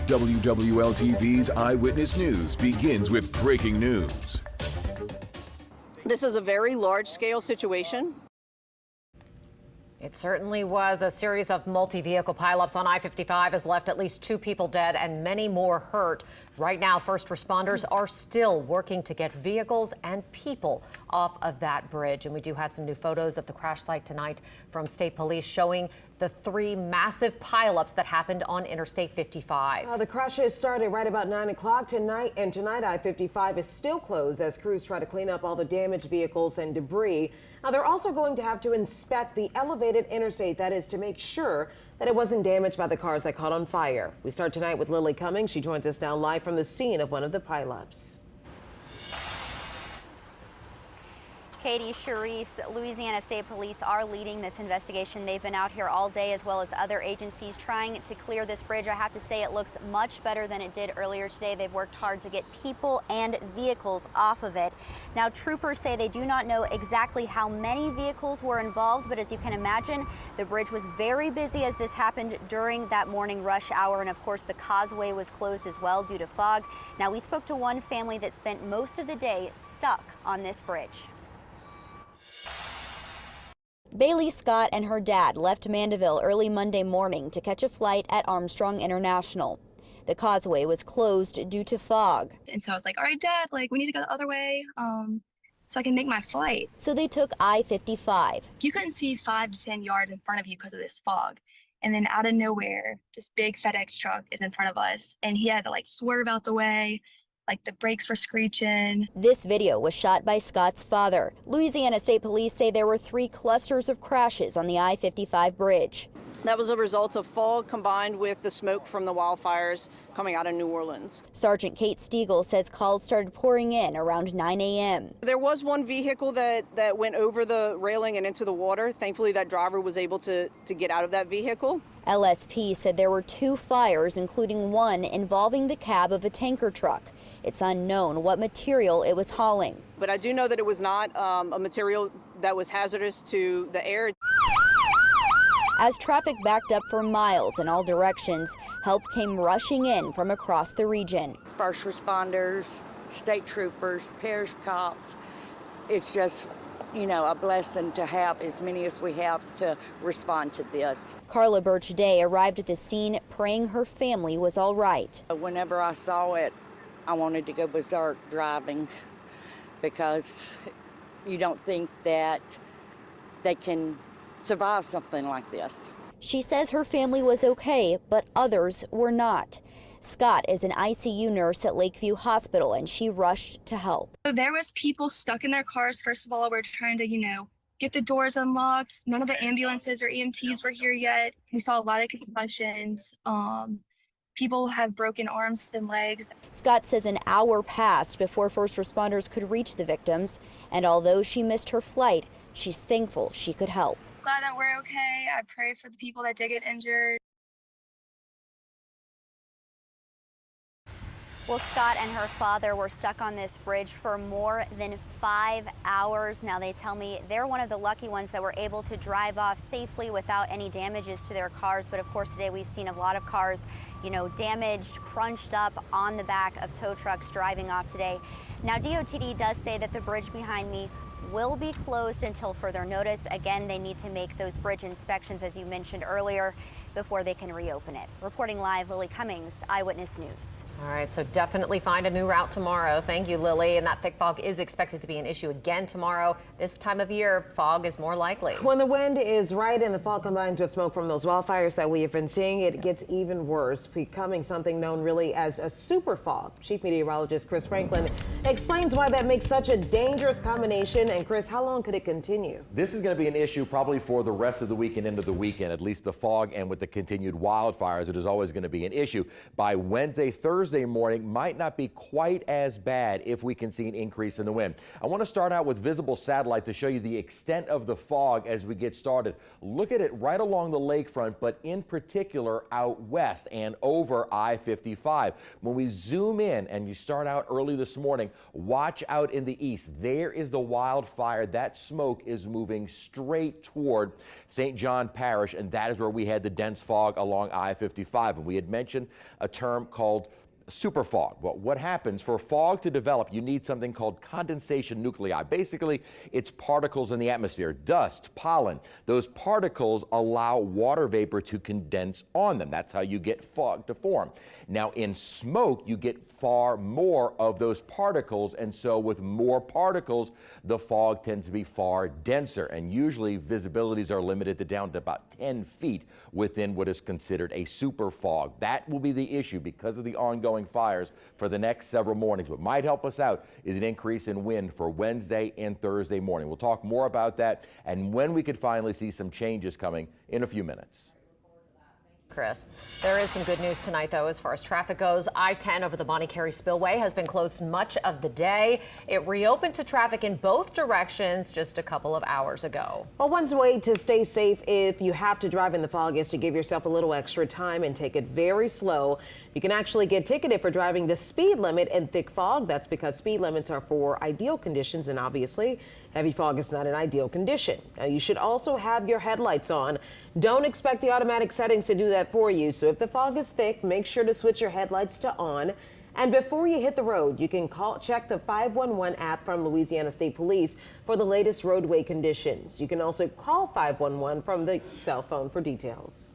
WWL-TV's Eyewitness News begins with breaking news. This is a very large-scale situation. It certainly was. A series of multi-vehicle pileups on I-55 has left at least 2 people dead and many more hurt. Right now, first responders are still working to get vehicles and people off of that bridge. And we do have some new photos of the crash site tonight from State Police showing the 3 massive pileups that happened on Interstate 55. The crashes started right about 9 o'clock tonight, and tonight I-55 is still closed as crews try to clean up all the damaged vehicles and debris. Now, they're also going to have to inspect the elevated interstate, that is to make sure that it wasn't damaged by the cars that caught on fire. We start tonight with Lily Cummings. She joins us now live from the scene of one of the pileups. Katie, Charisse, Louisiana State Police are leading this investigation. They've been out here all day, as well as other agencies, trying to clear this bridge. I have to say it looks much better than it did earlier today. They've worked hard to get people and vehicles off of it. Now, troopers say they do not know exactly how many vehicles were involved, but as you can imagine, the bridge was very busy as this happened during that morning rush hour. And of course, the causeway was closed as well due to fog. Now, we spoke to one family that spent most of the day stuck on this bridge. Bailey Scott and her dad left Mandeville early Monday morning to catch a flight at Armstrong International. The causeway was closed due to fog. And so I was like, all right, Dad, we need to go the other way so I can make my flight. So they took I-55. You couldn't see 5 to 10 yards in front of you because of this fog. And then out of nowhere, this big FedEx truck is in front of us, and he had to swerve out the way. The brakes were screeching. This video was shot by Scott's father. Louisiana State Police say there were 3 clusters of crashes on the I-55 bridge. That was a result of fog combined with the smoke from the wildfires coming out of New Orleans. Sergeant Kate Stegall says calls started pouring in around 9 a.m. There was one vehicle that went over the railing and into the water. Thankfully, that driver was able to get out of that vehicle. LSP said there were 2 fires, including one involving the cab of a tanker truck. It's unknown what material it was hauling. But I do know that it was not a material that was hazardous to the air. As traffic backed up for miles in all directions, help came rushing in from across the region. First responders, state troopers, parish cops. It's just, a blessing to have as many as we have to respond to this. Carla Birch Day arrived at the scene praying her family was all right. Whenever I saw it, I wanted to go berserk driving because you don't think that they can survive something like this. She says her family was okay, but others were not. Scott is an ICU nurse at Lakeview Hospital, and she rushed to help. So there was people stuck in their cars. First of all, we're trying to, get the doors unlocked. None of the ambulances or EMTs were here yet. We saw a lot of concussions. People have broken arms and legs. Scott says an hour passed before first responders could reach the victims, and although she missed her flight, she's thankful she could help. Glad that we're okay. I pray for the people that did get injured. Well, Scott and her father were stuck on this bridge for more than 5 hours. Now, they tell me they're one of the lucky ones that were able to drive off safely without any damages to their cars. But of course, today we've seen a lot of cars, damaged, crunched up on the back of tow trucks driving off today. Now, DOTD does say that the bridge behind me will be closed until further notice. Again, they need to make those bridge inspections, as you mentioned earlier, before they can reopen it. Reporting live, Lily Cummings, Eyewitness News. All right, so definitely find a new route tomorrow. Thank you, Lily. And that thick fog is expected to be an issue again tomorrow. This time of year, fog is more likely. When the wind is right and the fog combines with smoke from those wildfires that we have been seeing, it gets even worse, becoming something known really as a super fog. Chief Meteorologist Chris Franklin explains why that makes such a dangerous combination. And Chris, how long could it continue? This is going to be an issue probably for the rest of the week and into the weekend, at least the fog, and with the continued wildfires, it is always going to be an issue. By Wednesday, Thursday morning might not be quite as bad if we can see an increase in the wind. I want to start out with visible satellite to show you the extent of the fog as we get started. Look at it right along the lakefront, but in particular out west and over I-55. When we zoom in and you start out early this morning, watch out in the east. There is the wild wildfire, that smoke is moving straight toward St. John Parish, and that is where we had the dense fog along I-55. And we had mentioned a term called super fog. Well, what happens for fog to develop, you need something called condensation nuclei. Basically, it's particles in the atmosphere, dust, pollen. Those particles allow water vapor to condense on them. That's how you get fog to form. Now, in smoke, you get far more of those particles, and so with more particles, the fog tends to be far denser, and usually visibilities are limited to down to about 10 feet within what is considered a super fog. That will be the issue because of the ongoing fires for the next several mornings. What might help us out is an increase in wind for Wednesday and Thursday morning. We'll talk more about that and when we could finally see some changes coming in a few minutes. Chris, there is some good news tonight, though, as far as traffic goes. I-10 over the Bonnie Carey Spillway has been closed much of the day. It reopened to traffic in both directions just a couple of hours ago. Well, one way to stay safe if you have to drive in the fog is to give yourself a little extra time and take it very slow. You can actually get ticketed for driving the speed limit in thick fog. That's because speed limits are for ideal conditions, and obviously heavy fog is not an ideal condition. Now, you should also have your headlights on. Don't expect the automatic settings to do that for you. So if the fog is thick, make sure to switch your headlights to on. And before you hit the road, you can check the 511 app from Louisiana State Police for the latest roadway conditions. You can also call 511 from the cell phone for details.